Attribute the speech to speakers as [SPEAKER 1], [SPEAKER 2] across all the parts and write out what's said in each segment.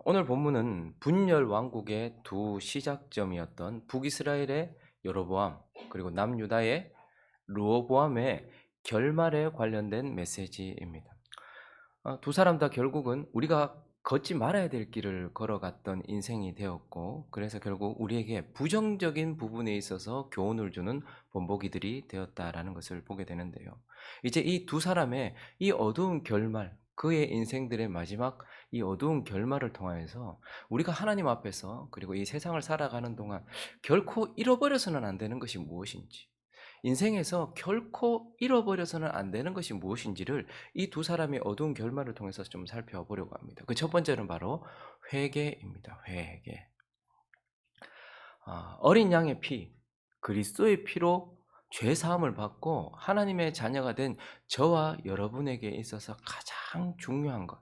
[SPEAKER 1] 오늘 본문은 분열 왕국의 두 시작점이었던 북이스라엘의 여로보암 그리고 남유다의 르호보암의 결말에 관련된 메시지입니다. 두 사람 다 결국은 우리가 걷지 말아야 될 길을 걸어갔던 인생이 되었고, 그래서 결국 우리에게 부정적인 부분에 있어서 교훈을 주는 본보기들이 되었다라는 것을 보게 되는데요. 이제 이 두 사람의 이 어두운 결말, 그의 인생들의 마지막 이 어두운 결말을 통하여서 우리가 하나님 앞에서 그리고 이 세상을 살아가는 동안 결코 잃어버려서는 안 되는 것이 무엇인지, 인생에서 결코 잃어버려서는 안 되는 것이 무엇인지를 이 두 사람의 어두운 결말을 통해서 좀 살펴보려고 합니다. 그 첫 번째는 바로 회개입니다. 회개. 어린 양의 피, 그리스도의 피로 죄 사함을 받고 하나님의 자녀가 된 저와 여러분에게 있어서 가장 중요한 것,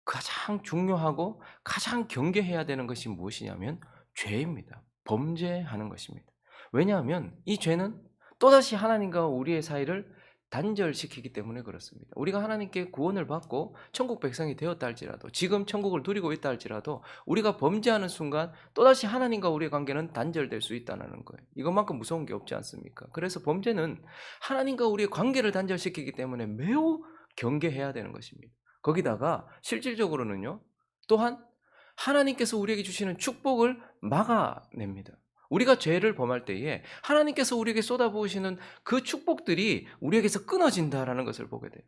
[SPEAKER 1] 가장 중요하고 가장 경계해야 되는 것이 무엇이냐면 죄입니다. 범죄하는 것입니다. 왜냐하면 이 죄는 또다시 하나님과 우리의 사이를 단절시키기 때문에 그렇습니다. 우리가 하나님께 구원을 받고 천국 백성이 되었다 할지라도, 지금 천국을 누리고 있다 할지라도 우리가 범죄하는 순간 또다시 하나님과 우리의 관계는 단절될 수 있다는 거예요. 이것만큼 무서운 게 없지 않습니까? 그래서 범죄는 하나님과 우리의 관계를 단절시키기 때문에 매우 경계해야 되는 것입니다. 거기다가 실질적으로는요, 또한 하나님께서 우리에게 주시는 축복을 막아냅니다. 우리가 죄를 범할 때에 하나님께서 우리에게 쏟아부으시는 그 축복들이 우리에게서 끊어진다라는 것을 보게 돼요.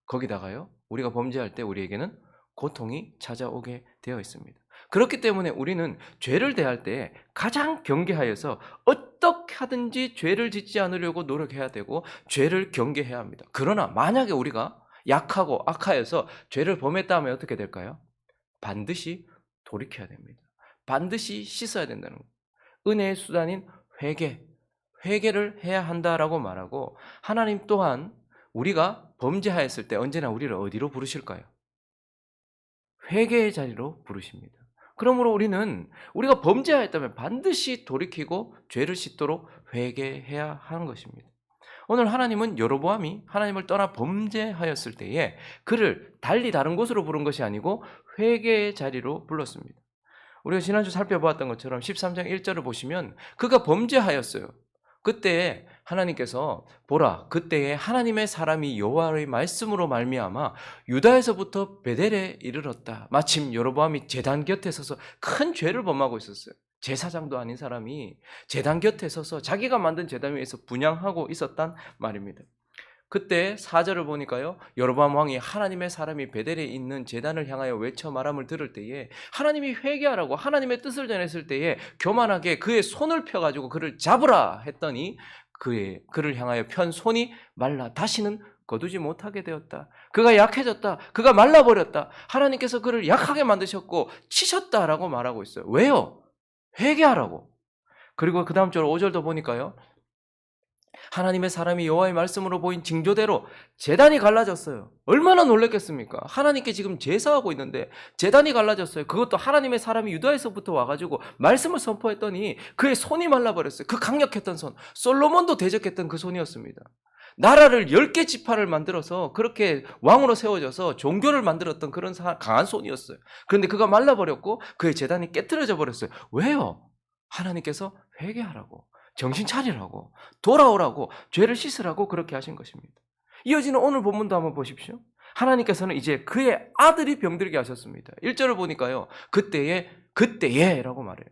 [SPEAKER 1] 거기다가요, 우리가 범죄할 때 우리에게는 고통이 찾아오게 되어 있습니다. 그렇기 때문에 우리는 죄를 대할 때 가장 경계하여서 어떻게 하든지 죄를 짓지 않으려고 노력해야 되고 죄를 경계해야 합니다. 그러나 만약에 우리가 약하고 악하여서 죄를 범했다 하면 어떻게 될까요? 반드시 돌이켜야 됩니다. 반드시 씻어야 된다는 거예요. 은혜의 수단인 회개, 회개를 해야 한다라고 말하고, 하나님 또한 우리가 범죄하였을 때 언제나 우리를 어디로 부르실까요? 회개의 자리로 부르십니다. 그러므로 우리는 우리가 범죄하였다면 반드시 돌이키고 죄를 씻도록 회개해야 하는 것입니다. 오늘 하나님은 여로보암이 하나님을 떠나 범죄하였을 때에 그를 달리 다른 곳으로 부른 것이 아니고 회개의 자리로 불렀습니다. 우리가 지난주 살펴보았던 것처럼 13장 1절을 보시면 그가 범죄하였어요. 그때 하나님께서 보라, 그때에 하나님의 사람이 여호와의 말씀으로 말미암아 유다에서부터 베델에 이르렀다. 마침 여로보암이 제단 곁에 서서 큰 죄를 범하고 있었어요. 제사장도 아닌 사람이 제단 곁에 서서 자기가 만든 제단 위에서 분향하고 있었단 말입니다. 그때 4절을 보니까요, 여로보암 왕이 하나님의 사람이 베델에 있는 제단을 향하여 외쳐 말함을 들을 때에 하나님이 회개하라고 하나님의 뜻을 전했을 때에 교만하게 그의 손을 펴가지고 그를 잡으라 했더니 그를 향하여 편 손이 말라 다시는 거두지 못하게 되었다. 그가 약해졌다. 그가 말라버렸다. 하나님께서 그를 약하게 만드셨고 치셨다라고 말하고 있어요. 왜요? 회개하라고. 그리고 그 다음 절 5절도 보니까요, 하나님의 사람이 여호와의 말씀으로 보인 징조대로 제단이 갈라졌어요. 얼마나 놀랐겠습니까? 하나님께 지금 제사하고 있는데 제단이 갈라졌어요. 그것도 하나님의 사람이 유다에서부터 와가지고 말씀을 선포했더니 그의 손이 말라버렸어요. 그 강력했던 손, 솔로몬도 대적했던 그 손이었습니다. 나라를 10개 지파를 만들어서 그렇게 왕으로 세워져서 종교를 만들었던 그런 강한 손이었어요. 그런데 그가 말라버렸고 그의 제단이 깨트려져 버렸어요. 왜요? 하나님께서 회개하라고, 정신 차리라고, 돌아오라고, 죄를 씻으라고 그렇게 하신 것입니다. 이어지는 오늘 본문도 한번 보십시오. 하나님께서는 이제 그의 아들이 병들게 하셨습니다. 1절을 보니까요, 그때에 라고 말해요.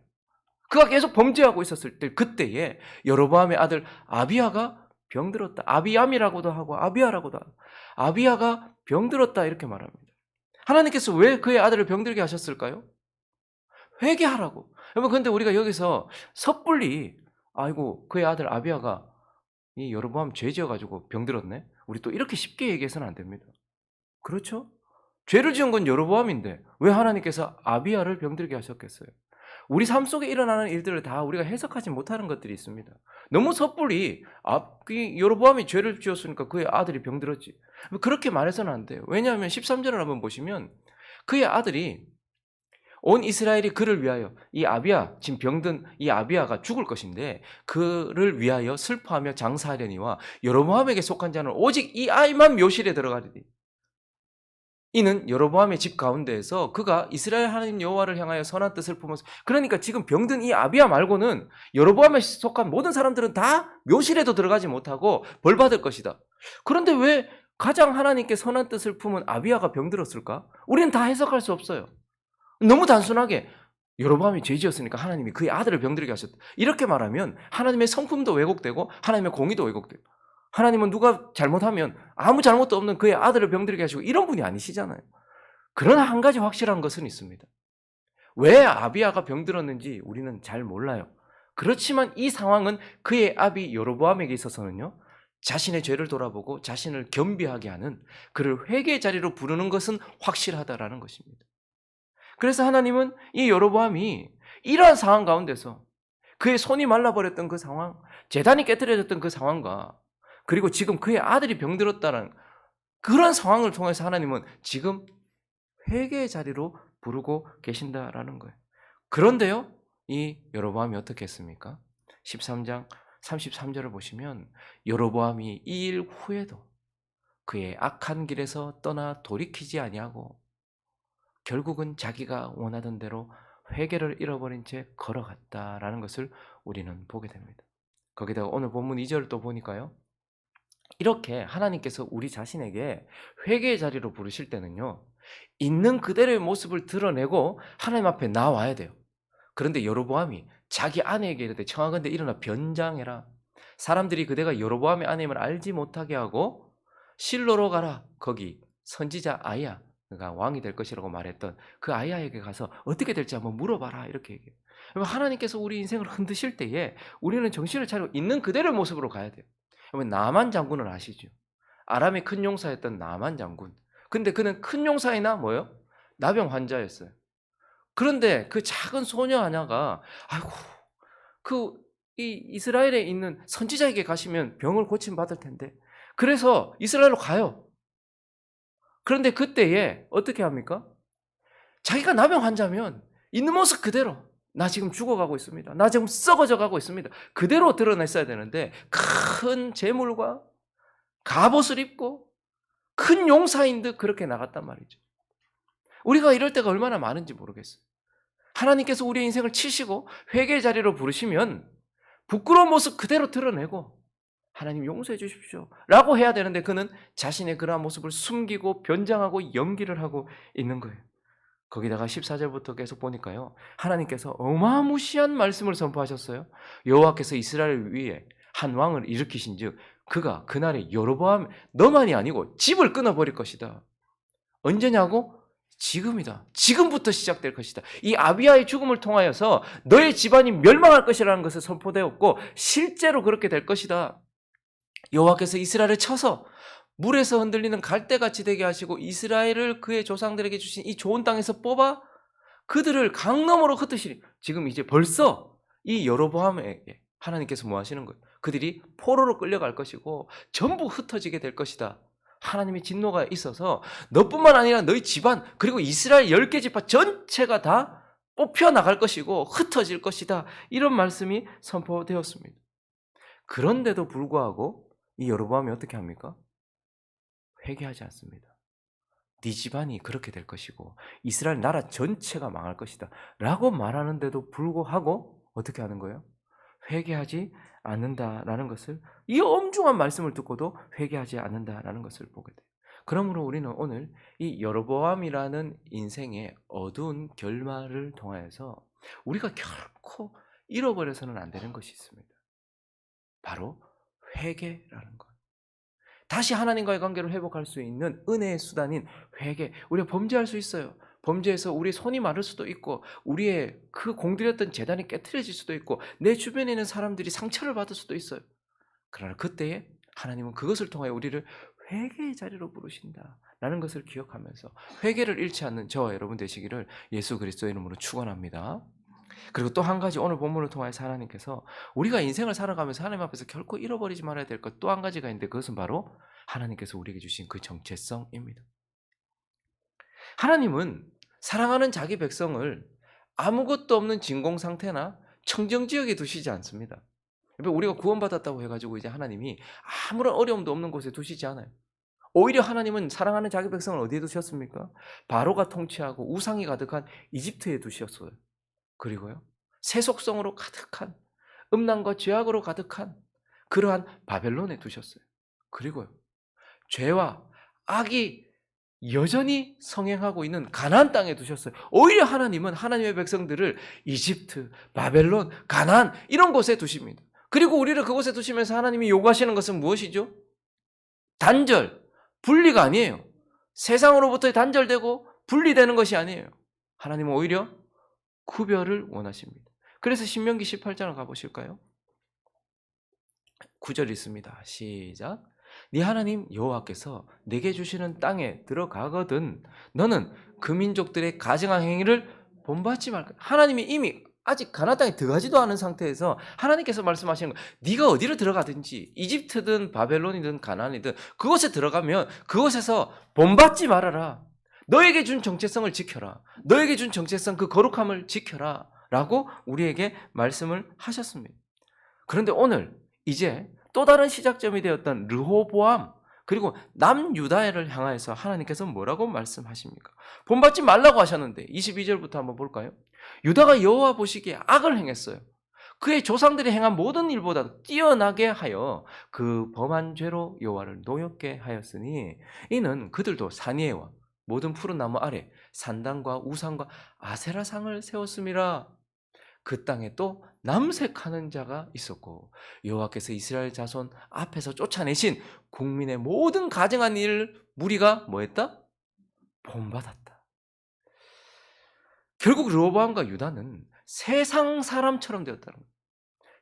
[SPEAKER 1] 그가 계속 범죄하고 있었을 때 그때에 여로보암의 아들 아비야가 병들었다. 아비암이라고도 하고 아비야라고도 하고, 아비야가 병들었다 이렇게 말합니다. 하나님께서 왜 그의 아들을 병들게 하셨을까요? 회개하라고. 여러분, 근데 우리가 여기서 섣불리 아이고 그의 아들 아비야가 이 여로보암 죄 지어가지고 병들었네, 우리 또 이렇게 쉽게 얘기해서는 안 됩니다. 그렇죠? 죄를 지은 건 여로보암인데 왜 하나님께서 아비야를 병들게 하셨겠어요? 우리 삶 속에 일어나는 일들을 다 우리가 해석하지 못하는 것들이 있습니다. 너무 섣불리 여로보암이 죄를 지었으니까 그의 아들이 병들었지, 그렇게 말해서는 안 돼요. 왜냐하면 13절을 한번 보시면 그의 아들이 온 이스라엘이 그를 위하여, 이 아비야, 지금 병든 이 아비야가 죽을 것인데 그를 위하여 슬퍼하며 장사하려니와 여로보암에게 속한 자는 오직 이 아이만 묘실에 들어가리니, 이는 여로보암의 집 가운데에서 그가 이스라엘 하나님 여호와를 향하여 선한 뜻을 품어서, 그러니까 지금 병든 이 아비야 말고는 여로보암에 속한 모든 사람들은 다 묘실에도 들어가지 못하고 벌 받을 것이다. 그런데 왜 가장 하나님께 선한 뜻을 품은 아비야가 병들었을까? 우리는 다 해석할 수 없어요. 너무 단순하게 여로보암이 죄지었으니까 하나님이 그의 아들을 병들게 하셨다, 이렇게 말하면 하나님의 성품도 왜곡되고 하나님의 공의도 왜곡돼요. 하나님은 누가 잘못하면 아무 잘못도 없는 그의 아들을 병들게 하시고 이런 분이 아니시잖아요. 그러나 한 가지 확실한 것은 있습니다. 왜 아비야가 병들었는지 우리는 잘 몰라요. 그렇지만 이 상황은 그의 아비 여로보암에게 있어서는요, 자신의 죄를 돌아보고 자신을 겸비하게 하는, 그를 회개의 자리로 부르는 것은 확실하다라는 것입니다. 그래서 하나님은 이 여로보암이 이러한 상황 가운데서 그의 손이 말라버렸던 그 상황, 제단이 깨뜨려졌던 그 상황과, 그리고 지금 그의 아들이 병들었다는 그런 상황을 통해서 하나님은 지금 회개의 자리로 부르고 계신다라는 거예요. 그런데요, 이 여로보암이 어떻게 했습니까? 13장 33절을 보시면 여로보암이 이 일 후에도 그의 악한 길에서 떠나 돌이키지 아니하고 결국은 자기가 원하던 대로 회개를 잃어버린 채 걸어갔다라는 것을 우리는 보게 됩니다. 거기다가 오늘 본문 2절을 또 보니까요, 이렇게 하나님께서 우리 자신에게 회개의 자리로 부르실 때는요, 있는 그대로의 모습을 드러내고 하나님 앞에 나와야 돼요. 그런데 여로보암이 자기 아내에게 이르되 청하건대 일어나 변장해라. 사람들이 그대가 여로보암의 아내임을 알지 못하게 하고 실로로 가라. 거기 선지자 아이야, 그가 왕이 될 것이라고 말했던 그 아이야에게 가서 어떻게 될지 한번 물어봐라, 이렇게 얘기해요. 하나님께서 우리 인생을 흔드실 때에 우리는 정신을 차리고 있는 그대로의 모습으로 가야 돼요. 나만 장군을 아시죠? 아람의 큰 용사였던 나만 장군. 근데 그는 큰 용사이나 뭐요? 나병 환자였어요. 그런데 그 작은 소녀 하나가 아이고, 이 이스라엘에 있는 선지자에게 가시면 병을 고침 받을 텐데, 그래서 이스라엘로 가요. 그런데 그때에 어떻게 합니까? 자기가 나병 환자면 있는 모습 그대로, 나 지금 죽어가고 있습니다, 나 지금 썩어져 가고 있습니다, 그대로 드러냈어야 되는데 큰 재물과 갑옷을 입고 큰 용사인 듯 그렇게 나갔단 말이죠. 우리가 이럴 때가 얼마나 많은지 모르겠어요. 하나님께서 우리의 인생을 치시고 회개의 자리로 부르시면 부끄러운 모습 그대로 드러내고 하나님 용서해 주십시오 라고 해야 되는데, 그는 자신의 그러한 모습을 숨기고 변장하고 연기를 하고 있는 거예요. 거기다가 14절부터 계속 보니까요, 하나님께서 어마무시한 말씀을 선포하셨어요. 여호와께서 이스라엘 위에 한 왕을 일으키신 즉 그가 그날에 여로보암 너만이 아니고 집을 끊어버릴 것이다. 언제냐고? 지금이다. 지금부터 시작될 것이다. 이 아비야의 죽음을 통하여서 너의 집안이 멸망할 것이라는 것을 선포되었고 실제로 그렇게 될 것이다. 여호와께서 이스라엘을 쳐서 물에서 흔들리는 갈대같이 되게 하시고 이스라엘을 그의 조상들에게 주신 이 좋은 땅에서 뽑아 그들을 강 너머로 흩으시리. 지금 이제 벌써 이 여로보암에게 하나님께서 뭐 하시는 거예요? 그들이 포로로 끌려갈 것이고 전부 흩어지게 될 것이다. 하나님의 진노가 있어서 너뿐만 아니라 너희 집안 그리고 이스라엘 10개 지파 전체가 다 뽑혀 나갈 것이고 흩어질 것이다. 이런 말씀이 선포되었습니다. 그런데도 불구하고 이 여로보암이 어떻게 합니까? 회개하지 않습니다. 네 집안이 그렇게 될 것이고 이스라엘 나라 전체가 망할 것이다 라고 말하는데도 불구하고 어떻게 하는 거예요? 회개하지 않는다라는 것을, 이 엄중한 말씀을 듣고도 회개하지 않는다라는 것을 보게 돼요. 그러므로 우리는 오늘 이 여로보암이라는 인생의 어두운 결말을 통하여서 우리가 결코 잃어버려서는 안 되는 것이 있습니다. 바로 회개라는 것. 다시 하나님과의 관계를 회복할 수 있는 은혜의 수단인 회개. 우리가 범죄할 수 있어요. 범죄해서 우리의 손이 마를 수도 있고 우리의 그 공들였던 재단이 깨트려질 수도 있고 내 주변에 있는 사람들이 상처를 받을 수도 있어요. 그러나 그때에 하나님은 그것을 통하여 우리를 회개의 자리로 부르신다라는 것을 기억하면서 회개를 잃지 않는 저와 여러분 되시기를 예수 그리스도의 이름으로 축원합니다. 그리고 또 한 가지, 오늘 본문을 통해서 하나님께서 우리가 인생을 살아가면서 하나님 앞에서 결코 잃어버리지 말아야 될 것 또 한 가지가 있는데, 그것은 바로 하나님께서 우리에게 주신 그 정체성입니다. 하나님은 사랑하는 자기 백성을 아무것도 없는 진공 상태나 청정지역에 두시지 않습니다. 우리가 구원받았다고 해가지고 이제 하나님이 아무런 어려움도 없는 곳에 두시지 않아요. 오히려 하나님은 사랑하는 자기 백성을 어디에 두셨습니까? 바로가 통치하고 우상이 가득한 이집트에 두셨어요. 그리고요, 세속성으로 가득한, 음란과 죄악으로 가득한 그러한 바벨론에 두셨어요. 그리고요, 죄와 악이 여전히 성행하고 있는 가나안 땅에 두셨어요. 오히려 하나님은 하나님의 백성들을 이집트, 바벨론, 가나안 이런 곳에 두십니다. 그리고 우리를 그곳에 두시면서 하나님이 요구하시는 것은 무엇이죠? 단절, 분리가 아니에요. 세상으로부터 단절되고 분리되는 것이 아니에요. 하나님은 오히려 구별을 원하십니다. 그래서 신명기 18장을 가보실까요? 9절 있습니다. 시작. 네 하나님 여호와께서 내게 주시는 땅에 들어가거든 너는 그 민족들의 가증한 행위를 본받지 말까. 하나님이 이미 아직 가나안 땅에 들어가지도 않은 상태에서 하나님께서 말씀하시는 거, 네가 어디로 들어가든지 이집트든 바벨론이든 가나안이든 그곳에 들어가면 그곳에서 본받지 말아라. 너에게 준 정체성을 지켜라. 너에게 준 정체성 그 거룩함을 지켜라 라고 우리에게 말씀을 하셨습니다. 그런데 오늘 이제 또 다른 시작점이 되었던 르호보암 그리고 남유다를 향하여서 하나님께서 뭐라고 말씀하십니까? 본받지 말라고 하셨는데 22절부터 한번 볼까요? 유다가 여호와 보시기에 악을 행했어요. 그의 조상들이 행한 모든 일보다 뛰어나게 하여 그 범한 죄로 여호와를 노엽게 하였으니 이는 그들도 산이에와 모든 푸른 나무 아래 산당과 우상과 아세라상을 세웠음이라. 그 땅에 또 남색하는 자가 있었고 여호와께서 이스라엘 자손 앞에서 쫓아내신 국민의 모든 가증한 일 무리가 뭐했다? 본받았다. 결국 르호보암과 유다는 세상 사람처럼 되었다는 거예요.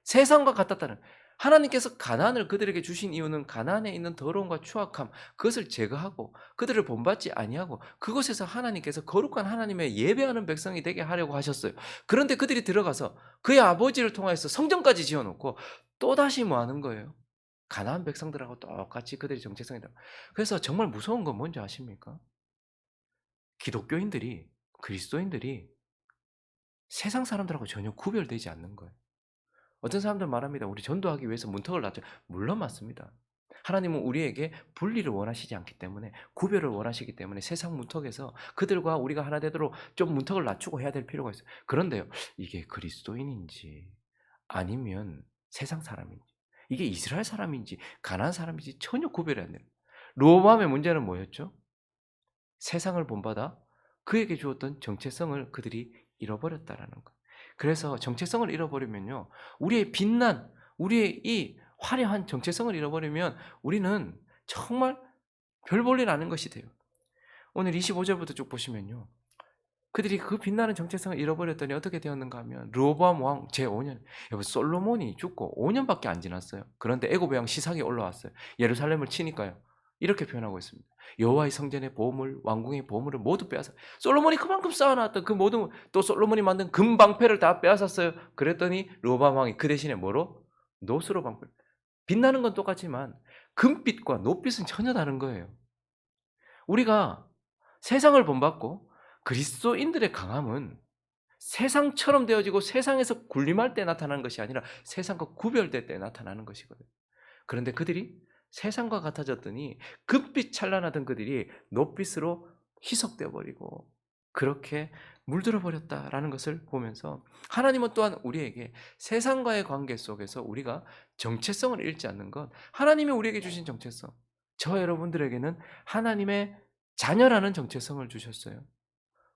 [SPEAKER 1] 세상과 같았다는 거예요. 하나님께서 가나안을 그들에게 주신 이유는 가나안에 있는 더러움과 추악함 그것을 제거하고 그들을 본받지 아니하고 그곳에서 하나님께서 거룩한 하나님의 예배하는 백성이 되게 하려고 하셨어요. 그런데 그들이 들어가서 그의 아버지를 통하여서 성전까지 지어놓고 또다시 뭐 하는 거예요? 가나안 백성들하고 똑같이 그들의 정체성이다. 그래서 정말 무서운 건 뭔지 아십니까? 기독교인들이 그리스도인들이 세상 사람들하고 전혀 구별되지 않는 거예요. 어떤 사람들 말합니다. 우리 전도하기 위해서 문턱을 낮춰. 물론 맞습니다. 하나님은 우리에게 분리를 원하시지 않기 때문에 구별을 원하시기 때문에 세상 문턱에서 그들과 우리가 하나 되도록 좀 문턱을 낮추고 해야 될 필요가 있어요. 그런데요. 이게 그리스도인인지 아니면 세상 사람인지 이게 이스라엘 사람인지 가나안 사람인지 전혀 구별이 안 돼요. 르호보암의 문제는 뭐였죠? 세상을 본받아 그에게 주었던 정체성을 그들이 잃어버렸다라는 것. 그래서 정체성을 잃어버리면요, 우리의 빛난, 우리의 이 화려한 정체성을 잃어버리면 우리는 정말 별 볼 일 아는 것이 돼요. 오늘 25절부터 쭉 보시면요, 그들이 그 빛나는 정체성을 잃어버렸더니 어떻게 되었는가 하면 르호보암 왕 제5년, 여러분 솔로몬이 죽고 5년밖에 안 지났어요. 그런데 애굽의 왕 시삭이 올라왔어요. 예루살렘을 치니까요. 이렇게 표현하고 있습니다. 여호와의 성전의 보물, 왕궁의 보물을 모두 빼앗아. 솔로몬이 그만큼 쌓아놨던 그 모든 또 솔로몬이 만든 금방패를 다 빼앗았어요. 그랬더니 르호보암 왕이 그 대신에 뭐로? 노스로 방패. 빛나는 건 똑같지만 금빛과 노빛은 전혀 다른 거예요. 우리가 세상을 본받고 그리스도인들의 강함은 세상처럼 되어지고 세상에서 군림할 때 나타나는 것이 아니라 세상과 구별될 때 나타나는 것이거든요. 그런데 그들이 세상과 같아졌더니 금빛 찬란하던 그들이 노빛으로 희석되어 버리고 그렇게 물들어 버렸다라는 것을 보면서 하나님은 또한 우리에게 세상과의 관계 속에서 우리가 정체성을 잃지 않는 것, 하나님이 우리에게 주신 정체성, 저와 여러분들에게는 하나님의 자녀라는 정체성을 주셨어요.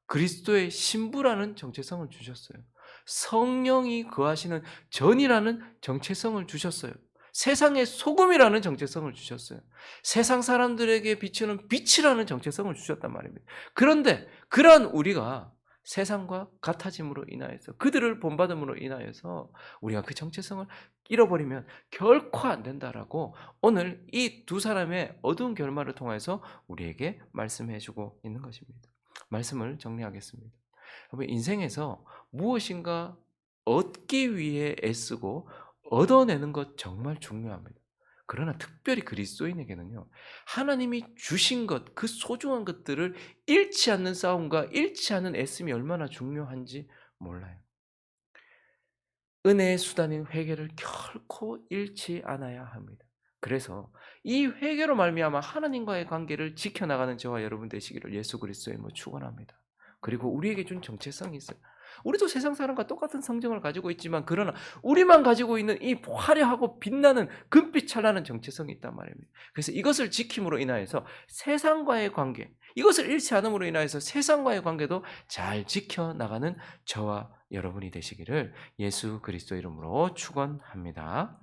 [SPEAKER 1] 그리스도의 신부라는 정체성을 주셨어요. 성령이 거하시는 전이라는 정체성을 주셨어요. 세상의 소금이라는 정체성을 주셨어요. 세상 사람들에게 비추는 빛이라는 정체성을 주셨단 말입니다. 그런데 그러한 우리가 세상과 같아짐으로 인하여서 그들을 본받음으로 인하여서 우리가 그 정체성을 잃어버리면 결코 안 된다라고 오늘 이 두 사람의 어두운 결말을 통해서 우리에게 말씀해 주고 있는 것입니다. 말씀을 정리하겠습니다. 여러분 인생에서 무엇인가 얻기 위해 애쓰고 얻어내는 것 정말 중요합니다. 그러나 특별히 그리스도인에게는요, 하나님이 주신 것, 그 소중한 것들을 잃지 않는 싸움과 잃지 않는 애씀이 얼마나 중요한지 몰라요. 은혜의 수단인 회개를 결코 잃지 않아야 합니다. 그래서 이 회개로 말미암아 하나님과의 관계를 지켜나가는 저와 여러분 되시기를 예수 그리스도의 이름으로 축원합니다. 그리고 우리에게 준 정체성이 있어요. 우리도 세상 사람과 똑같은 성정을 가지고 있지만 그러나 우리만 가지고 있는 이 화려하고 빛나는 금빛 찬란한 정체성이 있단 말입니다. 그래서 이것을 지킴으로 인하여서 세상과의 관계, 이것을 잃지 않음으로 인하여서 세상과의 관계도 잘 지켜나가는 저와 여러분이 되시기를 예수 그리스도 이름으로 축원합니다.